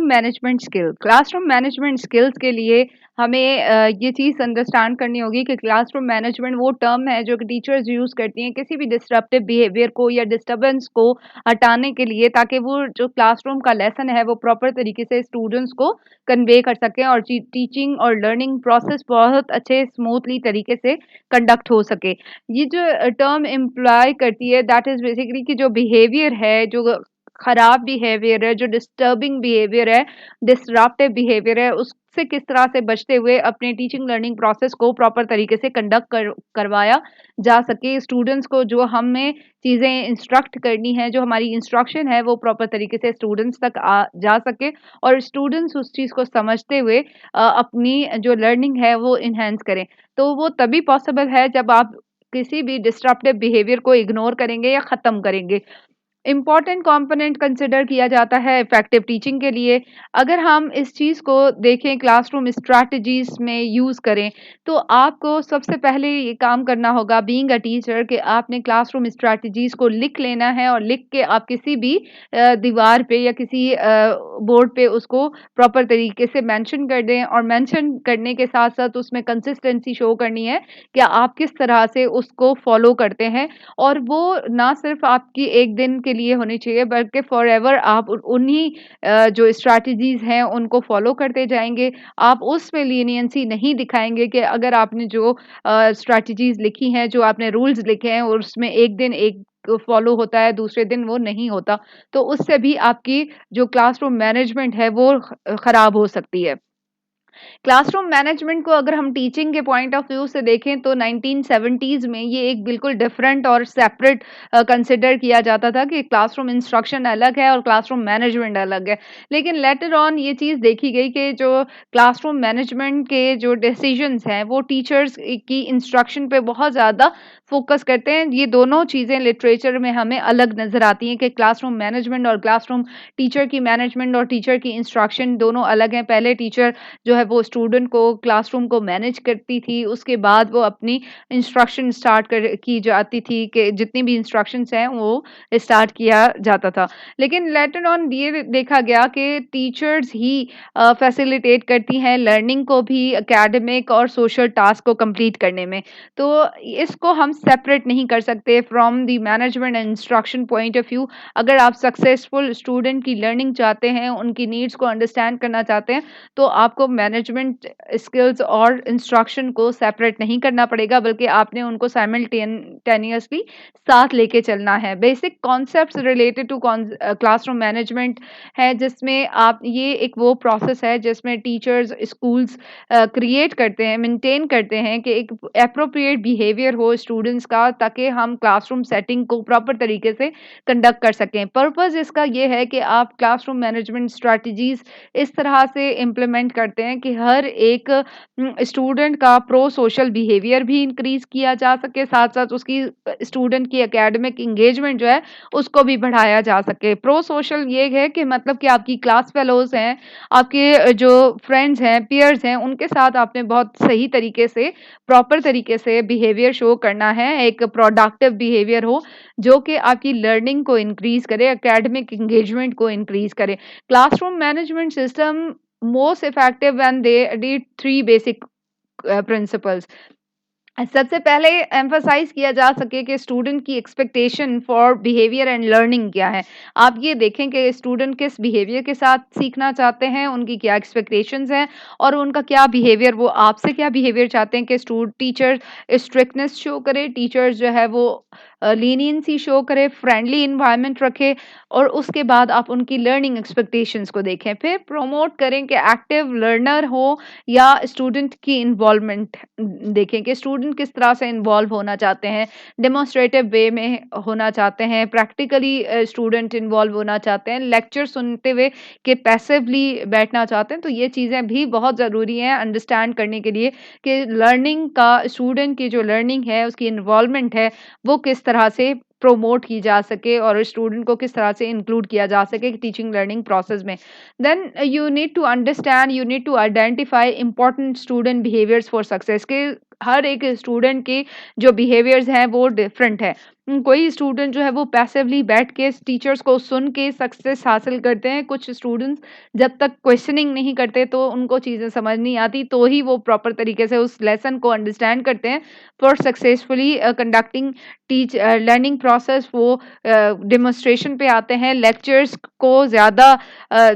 Classroom management skills के लिए हमें ये चीज़ अंडरस्टैंड करनी होगी कि क्लासरूम मैनेजमेंट वो टर्म है जो कि टीचर्स यूज़ करती हैं किसी भी डिस्टरप्टिव बिहेवियर को या डिस्टर्बेंस को हटाने के लिए, ताकि वो जो क्लासरूम का लेसन है वो प्रॉपर तरीके से स्टूडेंट्स को कन्वे कर सकें और टीचिंग और लर्निंग प्रोसेस बहुत अच्छे स्मूथली तरीके से कंडक्ट हो सके। ये जो टर्म इम्प्लॉय करती है दैट इज़ बेसिकली कि जो बिहेवियर है, जो खराब बिहेवियर है, जो डिस्टर्बिंग बिहेवियर है, डिसरप्टिव बिहेवियर है, उससे किस तरह से बचते हुए अपने टीचिंग लर्निंग प्रोसेस को प्रॉपर तरीके से कंडक्ट करवाया जा सके। स्टूडेंट्स को जो हमें चीज़ें इंस्ट्रक्ट करनी है, जो हमारी इंस्ट्रक्शन है वो प्रॉपर तरीके से स्टूडेंट्स तक जा सके और स्टूडेंट्स उस चीज़ को समझते हुए अपनी जो लर्निंग है वो इन्हेंस करें। तो वो तभी पॉसिबल है जब आप किसी भी डिस्टरप्टिव बिहेवियर को इग्नोर करेंगे या ख़त्म करेंगे। इम्पॉर्टेंट कंपोनेंट कंसिडर किया जाता है इफेक्टिव टीचिंग के लिए। अगर हम इस चीज़ को देखें क्लासरूम स्ट्रैटेजीज में यूज़ करें, तो आपको सबसे पहले ये काम करना होगा बीइंग अ टीचर कि आपने क्लासरूम स्ट्रैटेजीज को लिख लेना है और लिख के आप किसी भी दीवार पे या किसी बोर्ड पे उसको प्रॉपर तरीके से मेंशन कर दें और मेंशन करने के साथ साथ उसमें कंसिस्टेंसी शो करनी है कि आप किस तरह से उसको फॉलो करते हैं। और वो ना सिर्फ आपकी एक दिन के लिए होनी चाहिए बल्कि फॉरएवर आप उन्हीं जो स्ट्रैटेजीज हैं उनको फॉलो करते जाएंगे। आप उसमें लीनियंसी नहीं दिखाएंगे कि अगर आपने जो स्ट्रैटेजीज लिखी हैं, जो आपने रूल्स लिखे हैं और उसमें एक दिन एक फॉलो होता है, दूसरे दिन वो नहीं होता, तो उससे भी आपकी जो क्लासरूम मैनेजमेंट है वो खराब हो सकती है। क्लासरूम मैनेजमेंट को अगर हम टीचिंग के पॉइंट ऑफ व्यू से देखें तो 1970s में ये एक बिल्कुल डिफरेंट और सेपरेट कंसिडर किया जाता था कि क्लासरूम इंस्ट्रक्शन अलग है और क्लासरूम मैनेजमेंट अलग है। लेकिन लेटर ऑन ये चीज़ देखी गई कि जो क्लासरूम मैनेजमेंट के जो डिसीजंस हैं वो टीचर्स की इंस्ट्रक्शन पे बहुत ज़्यादा फोकस करते हैं। ये दोनों चीज़ें लिटरेचर में हमें अलग नज़र आती हैं कि क्लासरूम मैनेजमेंट और क्लासरूम टीचर की मैनेजमेंट और टीचर की इंस्ट्रक्शन दोनों अलग हैं। पहले टीचर जो है वो स्टूडेंट को क्लासरूम को मैनेज करती थी, उसके बाद वो अपनी इंस्ट्रक्शन स्टार्ट की जाती थी कि जितनी भी इंस्ट्रक्शंस हैं वो स्टार्ट किया जाता था। लेकिन लेटर ऑन ये देखा गया कि टीचर्स ही फैसिलिटेट करती हैं लर्निंग को भी एकेडमिक और सोशल टास्क को कंप्लीट करने में। तो इसको हम सेपरेट नहीं कर सकते from the management and instruction point of view. अगर आप सक्सेसफुल स्टूडेंट की लर्निंग चाहते हैं, उनकी नीड्स को अंडरस्टैंड करना चाहते हैं, तो आपको मैनेजमेंट स्किल्स और इंस्ट्रक्शन को सेपरेट नहीं करना पड़ेगा बल्कि आपने उनको साइमल्टेनियसली साथ लेके चलना है। Basic concepts related to classroom management है जिसमें आप ये एक वो प्रोसेस है जिसमें टीचर्स स्कूल्स क्रिएट करते हैं, मेंटेन करते हैं कि एक एप्रोप्रिएट बिहेवियर हो स्टूडेंट्स का, ताकि हम क्लासरूम सेटिंग को प्रॉपर तरीके से कंडक्ट कर सकें। पर्पस इसका ये है कि आप क्लासरूम मैनेजमेंट स्ट्रैटेजीज इस तरह से इम्प्लीमेंट करते हैं कि हर एक स्टूडेंट का प्रो सोशल बिहेवियर भी इंक्रीज किया जा सके, साथ साथ उसकी स्टूडेंट की एकेडमिक इंगेजमेंट जो है उसको भी बढ़ाया जा सके। प्रो सोशल ये है कि मतलब कि आपकी क्लास फेलोज हैं, आपके जो फ्रेंड्स हैं, पीयर्स हैं, उनके साथ आपने बहुत सही तरीके से प्रॉपर तरीके से बिहेवियर शो करना है, एक प्रोडक्टिव बिहेवियर हो जो कि आपकी लर्निंग को इंक्रीज करे, एकेडमिक इंगेजमेंट को इंक्रीज करे। Classroom management system most effective when they did three basic principles। सबसे पहले एम्फसाइज किया जा सके कि स्टूडेंट की expectation for behaviour and learning क्या है। आप ये देखें कि स्टूडेंट किस बिहेवियर के साथ सीखना चाहते हैं, उनकी क्या एक्सपेक्टेशंस हैं और उनका क्या बिहेवियर, वो आपसे क्या बिहेवियर चाहते हैं कि टीचर स्ट्रिक्टनेस शो करे, टीचर जो है वो लीनियंसी शो करे, फ्रेंडली इन्वायरमेंट रखे और उसके बाद आप उनकी लर्निंग एक्सपेक्टेशंस को देखें। फिर प्रमोट करें कि एक्टिव लर्नर हो या स्टूडेंट की इन्वॉल्वमेंट देखें कि स्टूडेंट किस तरह से इन्वॉल्व होना चाहते हैं, डेमोन्स्ट्रेटिव वे में होना चाहते हैं, प्रैक्टिकली स्टूडेंट इन्वॉल्व होना चाहते हैं, लेक्चर सुनते हुए कि पैसिवली बैठना चाहते हैं। तो ये चीज़ें भी बहुत ज़रूरी हैं अंडरस्टैंड करने के लिए कि लर्निंग का, स्टूडेंट की जो लर्निंग है उसकी इन्वॉल्वमेंट है वो किस तरह से प्रोमोट की जा सके और स्टूडेंट को किस तरह से इंक्लूड किया जा सके टीचिंग लर्निंग प्रोसेस में। Then you need to understand, you need to identify important student behaviours for success के हर एक स्टूडेंट के जो बिहेवियर्स हैं वो डिफरेंट है। कोई स्टूडेंट जो है वो पैसिवली बैठ के टीचर्स को सुन के सक्सेस हासिल करते हैं। कुछ स्टूडेंट्स जब तक क्वेश्चनिंग नहीं करते तो उनको चीज़ें समझ नहीं आती, तो ही वो प्रॉपर तरीके से उस लेसन को अंडरस्टैंड करते हैं। For successfully conducting learning process वो डेमोंस्ट्रेशन पे आते हैं, लेक्चर्स को ज़्यादा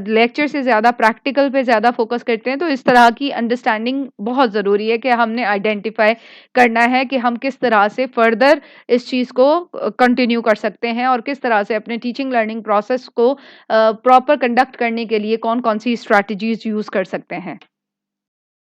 लेक्चर से ज़्यादा प्रैक्टिकल पे ज़्यादा फोकस करते हैं। तो इस तरह की अंडरस्टैंडिंग बहुत ज़रूरी है कि हमने आइडेंटिफ़ाई करना है कि हम किस तरह से फर्दर इस चीज़ को कंटिन्यू कर सकते हैं और किस तरह से अपने टीचिंग लर्निंग प्रोसेस को प्रॉपर कंडक्ट करने के लिए कौन-कौन सी स्ट्रैटेजीज़ यूज़ कर सकते हैं।